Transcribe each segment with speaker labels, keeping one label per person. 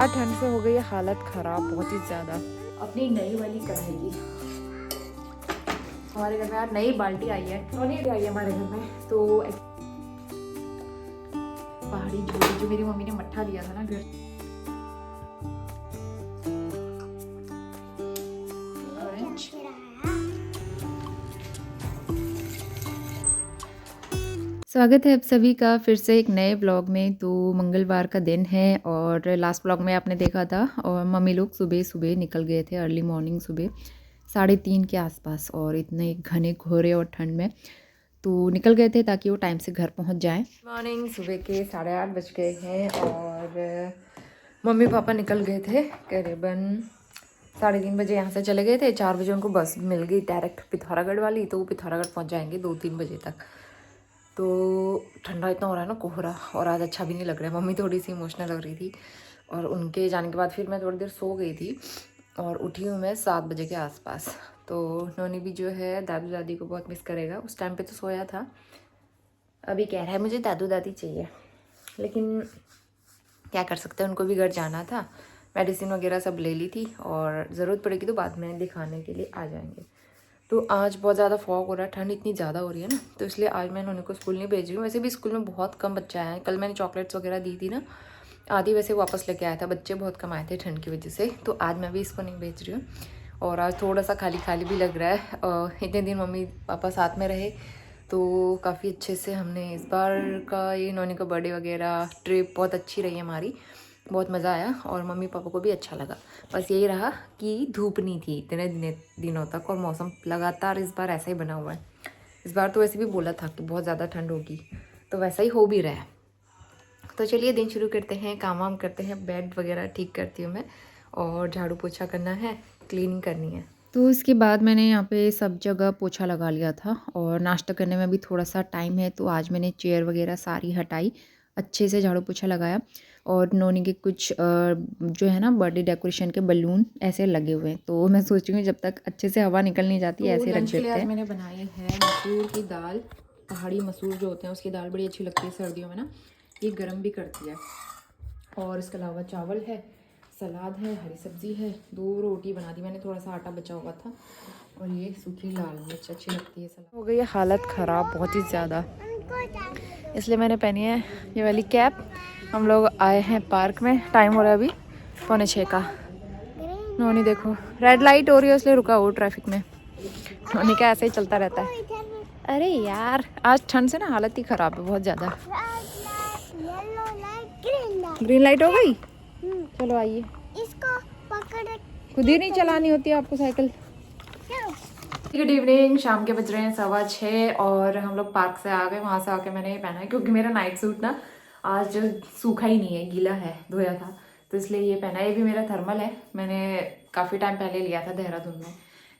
Speaker 1: ठंड से हो गई है हालत ख़राब बहुत ही ज़्यादा। अपनी नई वाली कढ़ाई की हमारे घर में यार नई बाल्टी आई है, ट्रॉली आई है हमारे घर में। तो पहाड़ी झोली जो मेरी मम्मी ने मट्ठा दिया था ना घर, स्वागत है आप सभी का फिर से एक नए ब्लॉग में। तो मंगलवार का दिन है और लास्ट ब्लॉग में आपने देखा था और मम्मी लोग सुबह सुबह निकल गए थे, अर्ली मॉर्निंग सुबह 3:30 के आसपास, और इतने घने घोरे और ठंड में तो निकल गए थे ताकि वो टाइम से घर पहुंच जाएं। मॉर्निंग सुबह के 8:30 बज गए हैं और मम्मी पापा निकल गए थे करीबन 3:30 बजे। यहाँ से चले गए थे, 4 बजे उनको बस मिल गई डायरेक्ट पिथौरागढ़ वाली, तो वो पिथौरागढ़ पहुँच जाएंगे 2-3 बजे तक। तो ठंडा इतना हो रहा है ना, कोहरा, और आज अच्छा भी नहीं लग रहा है। मम्मी थोड़ी सी इमोशनल लग रही थी और उनके जाने के बाद फिर मैं थोड़ी देर सो गई थी और उठी हूँ मैं 7 बजे के आसपास। तो नोनी भी जो है दादू दादी को बहुत मिस करेगा। उस टाइम पे तो सोया था, अभी कह रहा है मुझे दादू दादी चाहिए, लेकिन क्या कर सकते हैं, उनको भी घर जाना था। मेडिसिन वगैरह सब ले ली थी और ज़रूरत पड़ेगी तो बाद में दिखाने के लिए आ जाएंगे। तो आज बहुत ज़्यादा फॉग हो रहा है, ठंड इतनी ज़्यादा हो रही है ना, तो इसलिए आज मैं उनको स्कूल नहीं भेज रही हूँ। वैसे भी स्कूल में बहुत कम बच्चे आए हैं। कल मैंने चॉकलेट्स वगैरह दी थी ना, आधी वैसे वापस लेके आया था, बच्चे बहुत कम आए थे ठंड की वजह से। तो आज मैं भी इसको नहीं भेज रही हूँ और आज थोड़ा सा खाली खाली भी लग रहा है। इतने दिन मम्मी पापा साथ में रहे तो काफ़ी अच्छे से हमने इस बार का ये नोनी का बर्थडे वगैरह ट्रिप बहुत अच्छी रही हमारी, बहुत मज़ा आया और मम्मी पापा को भी अच्छा लगा। बस यही रहा कि धूप नहीं थी इतने दिनों तक और मौसम लगातार इस बार ऐसा ही बना हुआ है। इस बार तो वैसे भी बोला था कि बहुत ज़्यादा ठंड होगी, तो वैसा ही हो भी रहा है। तो चलिए दिन शुरू करते हैं, काम वाम करते हैं। बेड वगैरह ठीक करती हूँ मैं और झाड़ू पोछा करना है, क्लीनिंग करनी है। तो इसके बाद मैंने यहाँ पे सब जगह पोछा लगा लिया था और नाश्ता करने में भी थोड़ा सा टाइम है, तो आज मैंने चेयर वगैरह सारी हटाई, अच्छे से झाड़ू पोछा लगाया। और नोनी के कुछ जो है ना बर्थडे डेकोरेशन के बलून ऐसे लगे हुए हैं, तो मैं सोच रही हूँ जब तक अच्छे से हवा निकल नहीं जाती है ऐसे रख देते हैं। आज मैंने बनाई है मसूर की दाल, पहाड़ी मसूर जो होते हैं उसकी दाल बड़ी अच्छी लगती है सर्दियों में ना, ये गर्म भी करती है। और इसके अलावा चावल है, सलाद है, हरी सब्जी है, 2 रोटी बना दी मैंने, थोड़ा सा आटा बचा हुआ था, और ये सूखी लाल मिर्च अच्छी लगती है। सलाद हो गई है हालत ख़राब बहुत ही ज़्यादा, इसलिए मैंने पहनी है ये वाली कैप। हम लोग आए हैं पार्क में, टाइम हो रहा है अभी 5:45 का। नोनी देखो रेड लाइट हो रही है इसलिए रुका हो ट्रैफिक में। नोनी का ऐसे ही चलता रहता है। अरे यार आज ठंड से ना हालत ही ख़राब है बहुत ज़्यादा। ग्रीन लाइट हो गई, चलो आइए। इसको पकड़, खुद ही नहीं चलानी होती है आपको साइकिल। गुड इवनिंग, शाम के बज रहे हैं 6:15 और हम लोग पार्क से आ गए। वहाँ से आके मैंने ये पहना है क्योंकि मेरा नाइट सूट ना आज सूखा ही नहीं है, गीला है, धोया था, तो इसलिए ये पहना है। ये भी मेरा थर्मल है, मैंने काफ़ी टाइम पहले लिया था देहरादून में।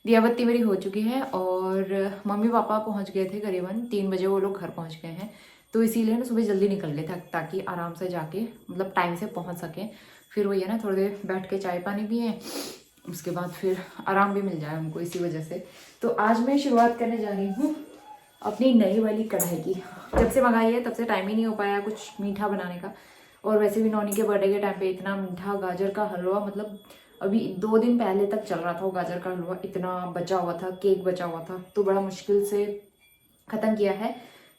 Speaker 1: दिया बत्ती मेरी हो चुकी है और मम्मी पापा पहुँच गए थे करीबन 3 बजे, वो लोग घर पहुँच गए हैं, तो इसीलिए ना सुबह जल्दी निकल गए थे ताकि आराम से जाके मतलब टाइम से पहुँच सकें। फिर वही है ना, थोड़ी देर बैठ के चाय पानी पिए, उसके बाद फिर आराम भी मिल जाए उनको, इसी वजह से। तो आज मैं शुरुआत करने जा रही हूँ अपनी नई वाली कढ़ाई की। जब से मंगाई है तब से टाइम ही नहीं हो पाया कुछ मीठा बनाने का, और वैसे भी नौनी के बर्थडे के टाइम पे इतना मीठा गाजर का हलवा, मतलब अभी 2 दिन पहले तक चल रहा था वो गाजर का हलवा, इतना बचा हुआ था, केक बचा हुआ था, तो बड़ा मुश्किल से ख़त्म किया है।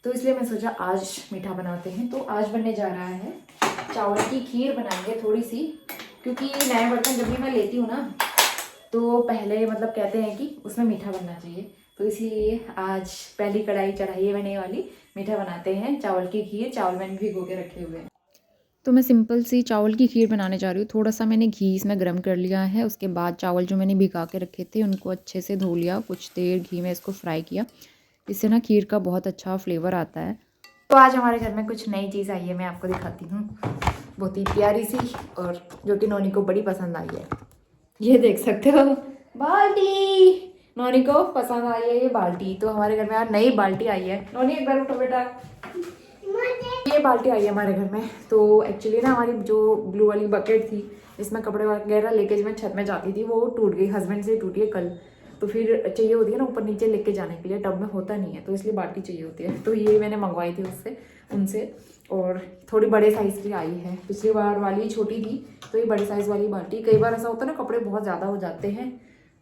Speaker 1: तो इसलिए मैं सोचा आज मीठा बनाते हैं। तो आज बनने जा रहा है चावल की खीर बनाएंगे थोड़ी सी, क्योंकि नए बर्तन जब भी मैं लेती हूँ ना तो पहले मतलब कहते हैं कि उसमें मीठा बनना चाहिए, तो इसीलिए आज पहली कढ़ाई चढ़ाई है मैंने ये वाली। मीठा बनाते हैं, चावल की खीर, चावल मैंने भिगो के रखे हुए हैं। तो मैं सिंपल सी चावल की खीर बनाने जा रही हूँ। थोड़ा सा मैंने घी इसमें गर्म कर लिया है, उसके बाद चावल जो मैंने भिगा के रखे थे उनको अच्छे से धो लिया, कुछ देर घी में इसको फ्राई किया, इससे ना खीर का बहुत अच्छा फ्लेवर आता है। तो आज हमारे घर में कुछ नई चीज़ आई है, मैं आपको दिखाती हूँ, बहुत ही प्यारी सी, और जो कि नोनी को बड़ी पसंद आई है। ये देख सकते हो बाल्टी, नोनी को पसंद आई है ये बाल्टी। तो हमारे घर में यार नई बाल्टी आई है। नोनी एक बार उठो बेटा, ये बाल्टी आई है हमारे घर में। तो एक्चुअली ना हमारी जो ब्लू वाली बकेट थी जिसमें कपड़े वगैरह लेके मैं छत में जाती थी, वो टूट गई, हस्बैंड से टूटी है कल। तो फिर चाहिए होती है ना ऊपर नीचे लेके जाने के लिए, टब में होता नहीं है, तो इसलिए बाल्टी चाहिए होती है। तो ये मैंने मंगवाई थी उनसे, और थोड़ी बड़े साइज़ की आई है। पिछली बार वाली छोटी थी तो ये बड़े साइज़ वाली बाल्टी। कई बार ऐसा होता है ना कपड़े बहुत ज़्यादा हो जाते हैं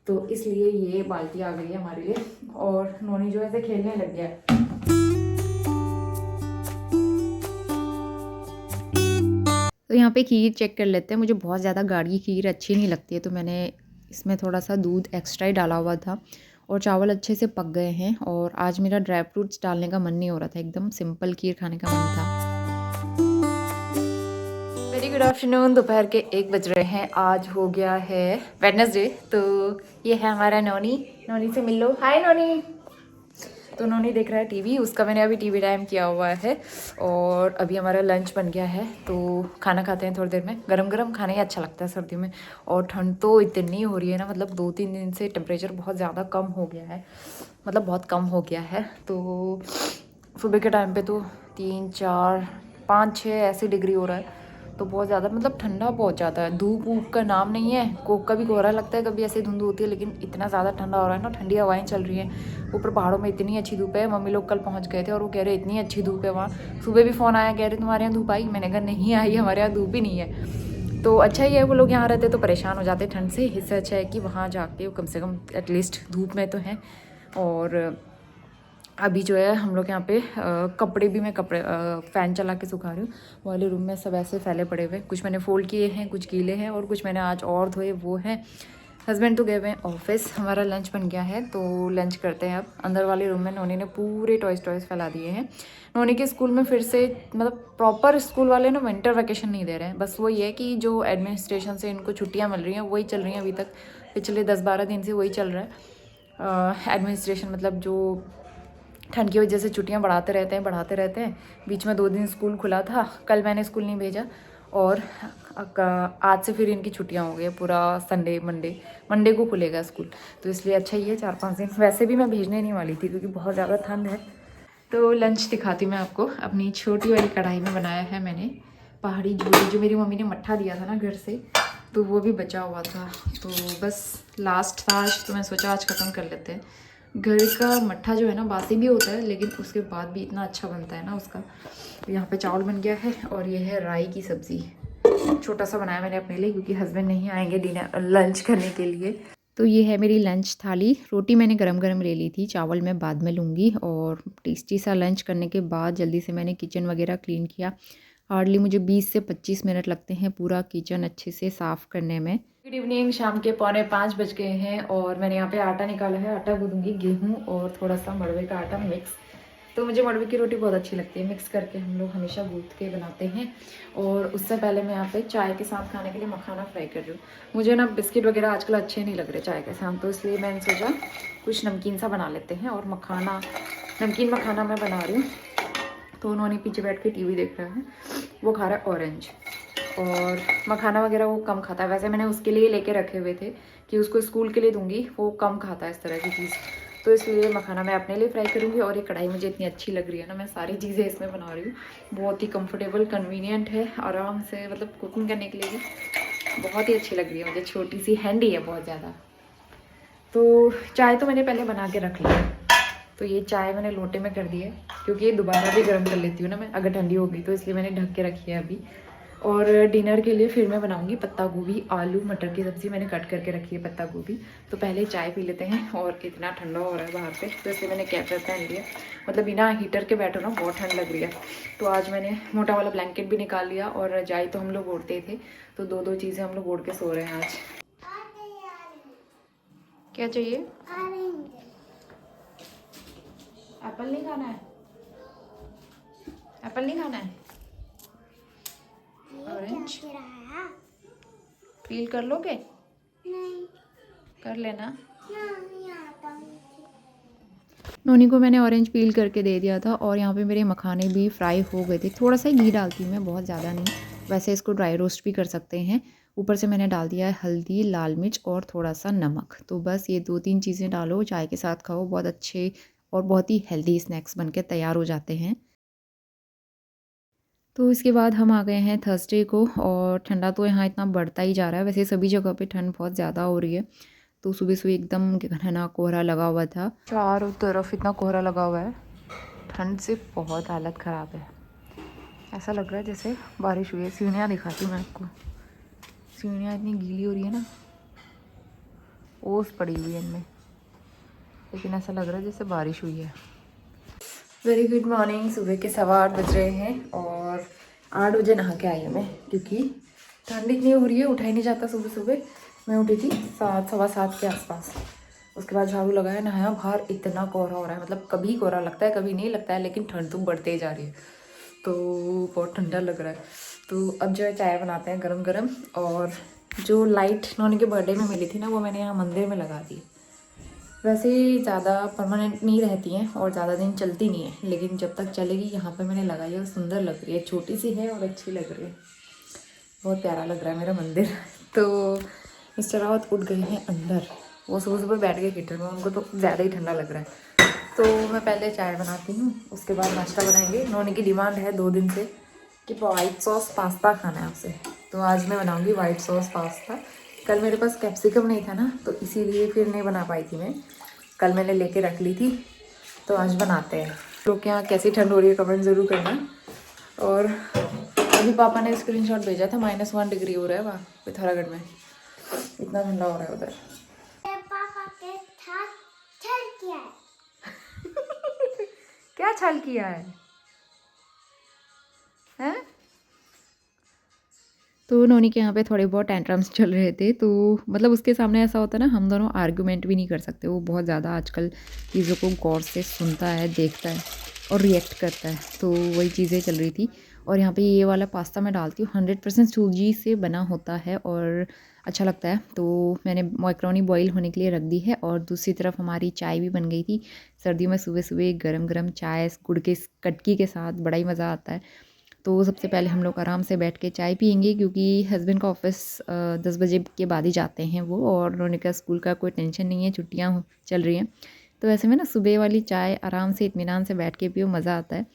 Speaker 1: तो इसलिए ये बाल्टी आ गई है हमारे लिए। और नोनी जो है ऐसे खेलने लग गया है। तो यहाँ पे खीर चेक कर लेते हैं। मुझे बहुत ज़्यादा गाढ़ी खीर अच्छी नहीं लगती है तो मैंने इसमें थोड़ा सा दूध एक्स्ट्रा ही डाला हुआ था। और चावल अच्छे से पक गए हैं और आज मेरा ड्राई फ्रूट्स डालने का मन नहीं हो रहा था, एकदम सिंपल खीर खाने का मन था। Very good afternoon. दोपहर के 1 बज रहे हैं। आज हो गया है वेडनेसडे। तो ये है हमारा नोनी। नोनी से मिल लो। हाय नोनी। तो नोनी देख रहा है टीवी। उसका मैंने अभी टीवी टाइम किया हुआ है और अभी हमारा लंच बन गया है तो खाना खाते हैं थोड़ी देर में। गरम गरम खाना ही अच्छा लगता है सर्दियों में। और ठंड तो इतनी हो रही है ना, मतलब 2-3 दिन से टेम्परेचर बहुत ज़्यादा कम हो गया है, मतलब बहुत कम हो गया है। तो सुबह के टाइम पे तो 3-4-5-6 ऐसी डिग्री हो रहा है तो बहुत ज़्यादा, मतलब ठंडा बहुत ज़्यादा है। धूप वूप का नाम नहीं है। कभी कोहरा लगता है, कभी ऐसे धुंध होती है, लेकिन इतना ज़्यादा ठंडा हो रहा है ना, ठंडी हवाएं चल रही हैं। ऊपर पहाड़ों में इतनी अच्छी धूप है। मम्मी लोग कल पहुंच गए थे और वो कह रहे इतनी अच्छी धूप है वहाँ। सुबह भी फ़ोन आया, कह रहे तुम्हारे यहाँ धूप आई। मैंने कहा नहीं आई, हमारे यहाँ धूप ही नहीं है। तो अच्छा ही है, वो लोग यहाँ रहते तो परेशान हो जाते ठंड से। इससे अच्छा है कि वहाँ जाके कम से कम एटलीस्ट धूप में तो हैं। और अभी जो है हम लोग यहाँ पे कपड़े भी मैं फ़ैन चला के सुखा रही हूँ। वाले रूम में सब ऐसे फैले पड़े हुए, कुछ मैंने फ़ोल्ड किए हैं, कुछ गीले हैं और कुछ मैंने आज और धोए वो हैं। हस्बैंड तो गए हुए हैं ऑफिस। हमारा लंच बन गया है तो लंच करते हैं अब। अंदर वाले रूम में नोनी ने पूरे टॉयज़ फैला दिए हैं। नोनी के स्कूल में फिर से, मतलब प्रॉपर स्कूल वाले ना विंटर वैकेशन नहीं दे रहे हैं। बस वही है कि जो एडमिनिस्ट्रेशन से इनको छुट्टियाँ मिल रही हैं वही चल रही हैं अभी तक। पिछले 10-12 दिन से वही चल रहा है एडमिनिस्ट्रेशन, मतलब जो ठंड की वजह से छुट्टियां बढ़ाते रहते हैं। बीच में 2 दिन स्कूल खुला था, कल मैंने स्कूल नहीं भेजा और आज से फिर इनकी छुट्टियां हो गई। पूरा संडे मंडे को खुलेगा स्कूल। तो इसलिए अच्छा ही है 4-5 दिन। वैसे भी मैं भेजने नहीं वाली थी क्योंकि बहुत ज़्यादा ठंड है। तो लंच दिखाती मैं आपको। अपनी छोटी वाली कढ़ाई में बनाया है मैंने पहाड़ी झोली, जो मेरी मम्मी ने मट्ठा दिया था ना घर से, तो वो भी बचा हुआ था। तो बस लास्ट था आज, तो मैं सोचा आज ख़त्म कर लेते हैं। घर का मट्ठा जो है ना बासी भी होता है लेकिन उसके बाद भी इतना अच्छा बनता है ना उसका। तो यहाँ पे चावल बन गया है और ये है राई की सब्ज़ी। छोटा सा बनाया मैंने अपने लिए क्योंकि हस्बैंड नहीं आएंगे डिनर लंच करने के लिए। तो ये है मेरी लंच थाली। रोटी मैंने गरम गरम ले ली थी, चावल मैं बाद में लूँगी। और टेस्टी सा लंच करने के बाद जल्दी से मैंने किचन वगैरह क्लीन किया। हार्डली मुझे 20 से 25 मिनट लगते हैं पूरा किचन अच्छे से साफ़ करने में। Good evening. शाम के 4:45 बज गए हैं और मैंने यहाँ पे आटा निकाला है। आटा गूंदूंगी, गेहूँ और थोड़ा सा मड़वे का आटा मिक्स। तो मुझे मड़वे की रोटी बहुत अच्छी लगती है, मिक्स करके हम लोग हमेशा गूँथ के बनाते हैं। और उससे पहले मैं यहाँ पे चाय के साथ खाने के लिए मखाना फ्राई कर रही हूँ। मुझे ना बिस्किट वगैरह आजकल अच्छे नहीं लग रहे चाय के साथ, तो इसलिए मैंने सोचा कुछ नमकीन सा बना लेते हैं। और नमकीन मखाना मैं बना रही हूँ। तो उन्होंने पीछे बैठ के टीवी देख रहा है, वो खा रहा है ऑरेंज। और मखाना वगैरह वो कम खाता है। वैसे मैंने उसके लिए लेके रखे हुए थे कि उसको स्कूल के लिए दूंगी, वो कम खाता है इस तरह की चीज़। तो इसलिए मखाना मैं अपने लिए फ्राई करूँगी। और ये कढ़ाई मुझे इतनी अच्छी लग रही है ना, मैं सारी चीज़ें इसमें बना रही हूँ। बहुत ही कंफर्टेबल, कन्वीनियंट है, आराम से, मतलब कुकिंग करने के लिए भी बहुत ही अच्छी लग रही है मुझे। छोटी सी, हैंडी है बहुत ज़्यादा। तो चाय तो मैंने पहले बना के रख लिया। तो ये चाय मैंने लोटे में कर दी है क्योंकि ये दोबारा भी गर्म कर लेती हूँ ना मैं अगर ठंडी हो गई, तो इसलिए मैंने ढक के रखी है अभी। और डिनर के लिए फिर मैं बनाऊंगी पत्ता गोभी आलू मटर की सब्ज़ी। मैंने कट करके रखी है पत्ता गोभी। तो पहले चाय पी लेते हैं। और इतना ठंडा हो रहा है बाहर पे, तो इसलिए मैंने कैप पहन लिया, मतलब बिना हीटर के बैठो ना बहुत ठंड लग रही है। तो आज मैंने मोटा वाला ब्लैंकेट भी निकाल लिया। और रजाई तो हम लोग ओढ़ते थे, तो 2-2 चीज़ें हम लोग ओढ़ के सो रहे हैं आज। क्या चाहिए? एप्पल नहीं खाना है? एप्पल नहीं खाना है? ऑरेंज पील कर लोगे? नहीं कर लेना। नोनी को मैंने ऑरेंज पील करके दे दिया था। और यहाँ पे मेरे मखाने भी फ्राई हो गए थे। थोड़ा सा घी डालती हूँ मैं, बहुत ज़्यादा नहीं। वैसे इसको ड्राई रोस्ट भी कर सकते हैं। ऊपर से मैंने डाल दिया है हल्दी, लाल मिर्च और थोड़ा सा नमक। तो बस ये 2-3 चीज़ें डालो, चाय के साथ खाओ, बहुत अच्छे और बहुत ही हेल्दी स्नैक्स बनके तैयार हो जाते हैं। तो इसके बाद हम आ गए हैं थर्सडे को। और ठंडा तो यहाँ इतना बढ़ता ही जा रहा है। वैसे सभी जगह पे ठंड बहुत ज़्यादा हो रही है। तो सुबह सुबह एकदम घना कोहरा लगा हुआ था, चारों तरफ इतना कोहरा लगा हुआ है। ठंड से बहुत हालत ख़राब है। ऐसा लग रहा है जैसे बारिश हुई है। सीढ़ियाँ दिखाती हूँ मैं आपको, सीढ़ियाँ इतनी गीली हो रही है ना, ओस पड़ी हुई है इनमें, लेकिन ऐसा लग रहा है जैसे बारिश हुई है। Very good morning. सुबह के 8:15 बज रहे हैं और 8 बजे नहा के आई हूँ मैं, क्योंकि ठंड इतनी हो रही है, उठा ही नहीं जाता सुबह सुबह। मैं उठी थी 7, 7:15 के आसपास। उसके बाद झाड़ू लगाया, नहाया। बाहर इतना कोहरा हो रहा है, मतलब कभी कोहरा लगता है कभी नहीं लगता है, लेकिन ठंड तो बढ़ते ही जा रही है, तो बहुत ठंडा लग रहा है। तो अब जो है चाय बनाते हैं गरम गरम। और जो लाइट नॉनी के बर्थडे में मिली थी ना, वो मैंने यहाँ मंदिर में लगा दी। वैसे ज़्यादा परमानेंट नहीं रहती हैं और ज़्यादा दिन चलती नहीं है, लेकिन जब तक चलेगी यहाँ पे मैंने लगाई है। सुंदर लग रही है, छोटी सी है और अच्छी लग रही है, बहुत प्यारा लग रहा है मेरा मंदिर। तो मिस्टर रावत उठ गए हैं अंदर, वो सुबह सुबह बैठ गए किचन में, उनको तो ज़्यादा ही ठंडा लग रहा है। तो मैं पहले चाय बनाती हूँ, उसके बाद नाश्ता बनाएंगे। नॉनी की डिमांड है 2 दिन से कि वाइट सॉस पास्ता खाना है उसे, तो आज मैं बनाऊँगी वाइट सॉस पास्ता। कल मेरे पास कैप्सिकम नहीं था ना, तो इसीलिए फिर नहीं बना पाई थी मैं। कल मैंने लेके रख ली थी, तो आज बनाते हैं। लोग के यहाँ कैसी ठंड हो रही है कमेंट ज़रूर करना। और अभी पापा ने स्क्रीनशॉट भेजा था, -1 डिग्री हो रहा है वहाँ पिथौरागढ़ में, इतना ठंडा हो रहा है उधर। पापा के साथ छल किया है। क्या छल किया है? तो नोनी के यहाँ पे थोड़े बहुत टेंट्रम्स चल रहे थे, तो मतलब उसके सामने ऐसा होता है ना, हम दोनों आर्गुमेंट भी नहीं कर सकते। वो बहुत ज़्यादा आजकल चीज़ों को गौर से सुनता है, देखता है और रिएक्ट करता है, तो वही चीज़ें चल रही थी। और यहाँ पे ये वाला पास्ता मैं डालती हूँ 100% सूजी से बना होता है और अच्छा लगता है। तो मैंने मैकरोनी बॉईल होने के लिए रख दी है, और दूसरी तरफ हमारी चाय भी बन गई थी। सर्दियों में सुबह सुबह गरम गरम चाय गुड़ के कटकी के साथ बड़ा ही मज़ा आता है। तो सबसे पहले हम लोग आराम से बैठ के चाय पियेंगे, क्योंकि हस्बैंड का ऑफिस 10 बजे के बाद ही जाते हैं वो, और उन्होंने कहा स्कूल का कोई टेंशन नहीं है, छुट्टियाँ चल रही हैं। तो ऐसे में ना सुबह वाली चाय आराम से इत्मीनान से बैठ के पियो, मज़ा आता है।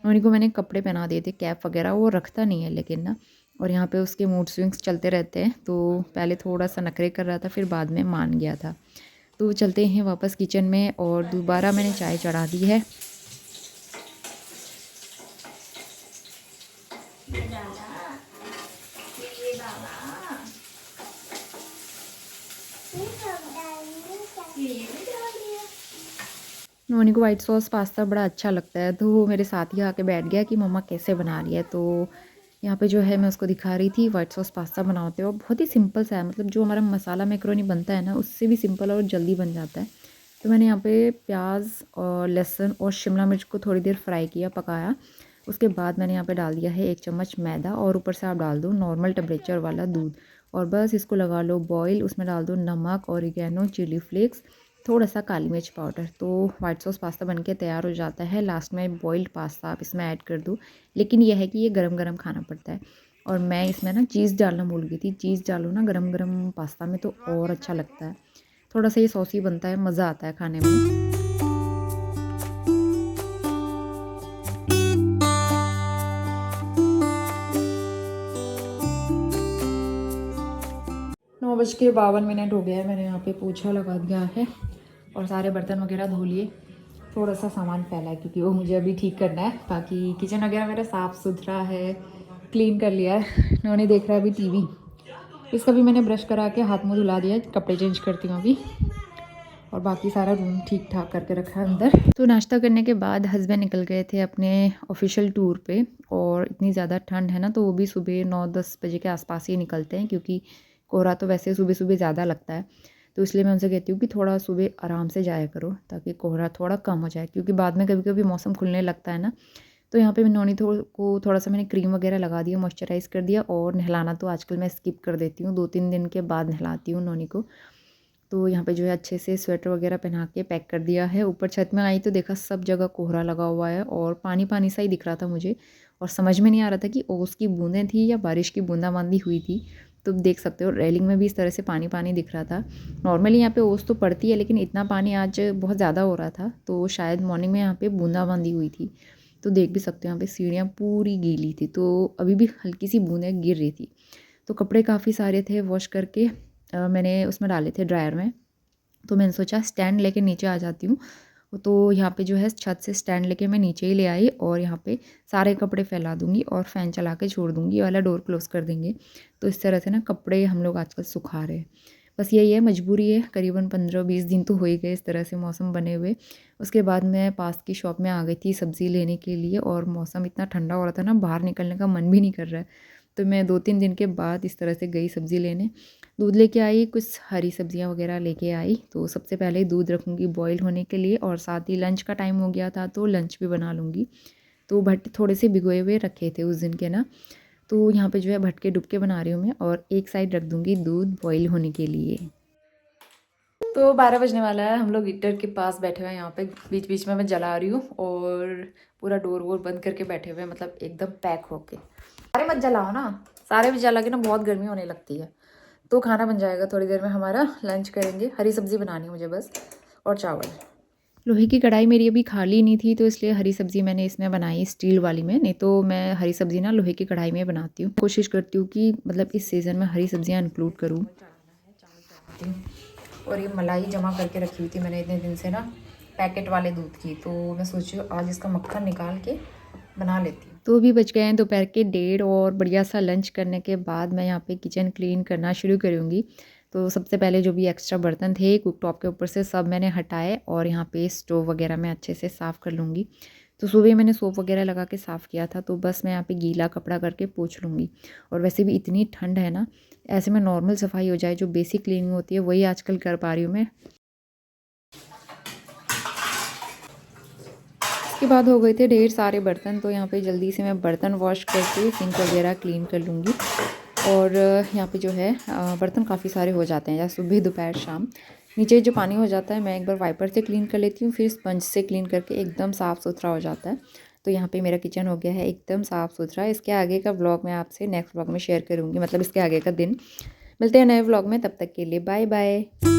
Speaker 1: उन्हीं को मैंने कपड़े पहना दिए थे, कैप वगैरह, वो रखता नहीं है लेकिन ना। और यहाँ पे उसके मूड स्विंग्स चलते रहते हैं, तो पहले थोड़ा सा नखरे कर रहा था, फिर बाद में मान गया था। तो चलते हैं वापस किचन में, और दोबारा मैंने चाय चढ़ा दी है। नोनी को वाइट सॉस पास्ता बड़ा अच्छा लगता है, तो वो मेरे साथ ही आके बैठ गया कि मम्मा कैसे बना रही है। तो यहाँ पे जो है मैं उसको दिखा रही थी वाइट सॉस पास्ता बनाते हो, बहुत ही सिंपल सा है, मतलब जो हमारा मसाला मैक्रोनी बनता है ना, उससे भी सिंपल और जल्दी बन जाता है। तो मैंने यहाँ पे प्याज और लहसुन और शिमला मिर्च को थोड़ी देर फ्राई किया, पकाया। उसके बाद मैंने यहाँ पे डाल दिया है 1 चम्मच मैदा, और ऊपर से आप डाल दो नॉर्मल टेम्परेचर वाला दूध, और बस इसको लगा लो बॉईल। उसमें डाल दो नमक, ऑरिगेनो, चिली फ्लेक्स, थोड़ा सा काली मिर्च पाउडर। तो वाइट सॉस पास्ता बनके तैयार हो जाता है। लास्ट में बॉइल्ड पास्ता आप इसमें ऐड कर दो, लेकिन यह है कि ये गरम गरम खाना पड़ता है। और मैं इसमें ना चीज़ डालना भूल गई थी, चीज़ डालो ना गरम गरम पास्ता में तो और अच्छा लगता है। थोड़ा सा ये सॉसी बनता है, मज़ा आता है खाने में। 9:52 हो गया है, मैंने यहाँ पे पोछा लगा दिया है और सारे बर्तन वगैरह धो लिए। थोड़ा सा सामान फैला है क्योंकि वो मुझे अभी ठीक करना है, बाकी किचन वगैरह मेरा साफ़ सुथरा है, क्लीन कर लिया है। नॉनी देख रहा है अभी टीवी, इसका भी मैंने ब्रश करा के हाथ मुँह धुला दिया, कपड़े चेंज करती हूँ अभी, और बाकी सारा रूम ठीक ठाक करके रखा है अंदर। तो नाश्ता करने के बाद हस्बैंड निकल गए थे अपने ऑफिशियल टूर पे, और इतनी ज़्यादा ठंड है ना, तो वो भी सुबह 9-10 बजे के आसपास ही निकलते हैं, क्योंकि कोहरा तो वैसे सुबह सुबह ज़्यादा लगता है। तो इसलिए मैं उनसे कहती हूँ कि थोड़ा सुबह आराम से जाया करो, ताकि कोहरा थोड़ा कम हो जाए, क्योंकि बाद में कभी कभी मौसम खुलने लगता है ना। तो यहाँ पे मैं नॉनी को थोड़ा सा मैंने क्रीम वगैरह लगा दिया, मॉइस्चराइज़ कर दिया। और नहलाना तो आजकल मैं स्किप कर देती हूँ, 2-3 दिन के बाद नहलाती हूँ नॉनी को। तो यहाँ पे जो है अच्छे से स्वेटर वगैरह पहना के पैक कर दिया है। ऊपर छत में आई तो देखा सब जगह कोहरा लगा हुआ है, और पानी पानी सा ही दिख रहा था मुझे, और समझ में नहीं आ रहा था कि ओस की बूंदें थी या बारिश की बूंदाबांदी हुई थी। तो देख सकते हो रेलिंग में भी इस तरह से पानी पानी दिख रहा था। नॉर्मली यहाँ पे ओस तो पड़ती है, लेकिन इतना पानी आज बहुत ज़्यादा हो रहा था, तो शायद मॉर्निंग में यहाँ पे बूंदाबांदी हुई थी। तो देख भी सकते हो यहाँ पे सीढ़ियाँ पूरी गीली थी, तो अभी भी हल्की सी बूंदें गिर रही थी। तो कपड़े काफ़ी सारे थे, वॉश करके मैंने उसमें डाले थे ड्रायर में। तो मैंने सोचा स्टैंड लेके नीचे आ जाती हूँ तो यहाँ पे जो है छत से स्टैंड लेके मैं नीचे ही ले आई और यहाँ पे सारे कपड़े फैला दूँगी और फ़ैन चला के छोड़ दूँगी, ये वाला डोर क्लोज़ कर देंगे। तो इस तरह से ना कपड़े हम लोग आजकल सुखा रहे हैं। बस यही है, मजबूरी है, करीबन 15-20 दिन तो हो ही गए इस तरह से मौसम बने हुए। उसके बाद मैं पास की शॉप में आ गई थी सब्ज़ी लेने के लिए और मौसम इतना ठंडा हो रहा था ना, बाहर निकलने का मन भी नहीं कर रहा है। तो मैं 2-3 दिन के बाद इस तरह से गई सब्ज़ी लेने। दूध लेके आई, कुछ हरी सब्जियाँ वगैरह लेके आई। तो सबसे पहले दूध रखूँगी बॉयल होने के लिए और साथ ही लंच का टाइम हो गया था तो लंच भी बना लूँगी। तो भट्टे थोड़े से भिगोए हुए रखे थे उस दिन के ना, तो यहाँ पे जो है भट्टे डुबके बना रही हूँ मैं और एक साइड रख दूँगी दूध बॉयल होने के लिए। तो 12 बजने वाला है, हम लोग हीटर के पास बैठे हुए हैं। यहाँ पे बीच बीच में मैं जला रही हूँ और पूरा डोर वोर बंद करके बैठे हुए हैं, मतलब एकदम पैक होके। सारे मत जलाओ ना, सारे भी जला के ना बहुत गर्मी होने लगती है। तो खाना बन जाएगा थोड़ी देर में, हमारा लंच करेंगे। हरी सब्ज़ी बनानी है मुझे बस, और चावल। लोहे की कढ़ाई मेरी अभी खाली नहीं थी तो इसलिए हरी सब्ज़ी मैंने इसमें बनाई स्टील वाली में, नहीं तो मैं हरी सब्ज़ी ना लोहे की कढ़ाई में बनाती हूँ। कोशिश करती हूँ कि मतलब इस सीज़न में हरी सब्ज़ियाँ इंक्लूड करूँ। और ये मलाई जमा करके रखी हुई थी मैंने इतने दिन से ना, पैकेट वाले दूध की, तो मैं सोची आज इसका मक्खन निकाल के बना लेती हूँ। तो अभी बज गए हैं दोपहर के 1:30 और बढ़िया सा लंच करने के बाद मैं यहाँ पे किचन क्लीन करना शुरू करूँगी। तो सबसे पहले जो भी एक्स्ट्रा बर्तन थे कुकटॉप के ऊपर से सब मैंने हटाए और यहाँ पे स्टोव वगैरह मैं अच्छे से साफ़ कर लूँगी। तो सुबह मैंने सोप वगैरह लगा के साफ़ किया था, तो बस मैं यहाँ पे गीला कपड़ा करके पोंछ लूँगी। और वैसे भी इतनी ठंड है ना, ऐसे में नॉर्मल सफाई हो जाए, जो बेसिक क्लीनिंग होती है वही आजकल कर पा रही हूँ मैं। उसके बाद हो गए थे ढेर सारे बर्तन, तो यहाँ पे जल्दी से मैं बर्तन वॉश करके सिंक वगैरह क्लीन कर लूँगी। और यहाँ पे जो है बर्तन काफ़ी सारे हो जाते हैं, या सुबह दोपहर शाम। नीचे जो पानी हो जाता है मैं एक बार वाइपर से क्लीन कर लेती हूँ, फिर स्पंज से क्लीन करके एकदम साफ़ सुथरा हो जाता है। तो यहाँ पे मेरा किचन हो गया है एकदम साफ़ सुथरा। इसके आगे का व्लॉग मैं आपसे नेक्स्ट व्लॉग में शेयर करूँगी, मतलब इसके आगे का दिन। मिलते हैं नए व्लॉग में, तब तक के लिए बाय बाय।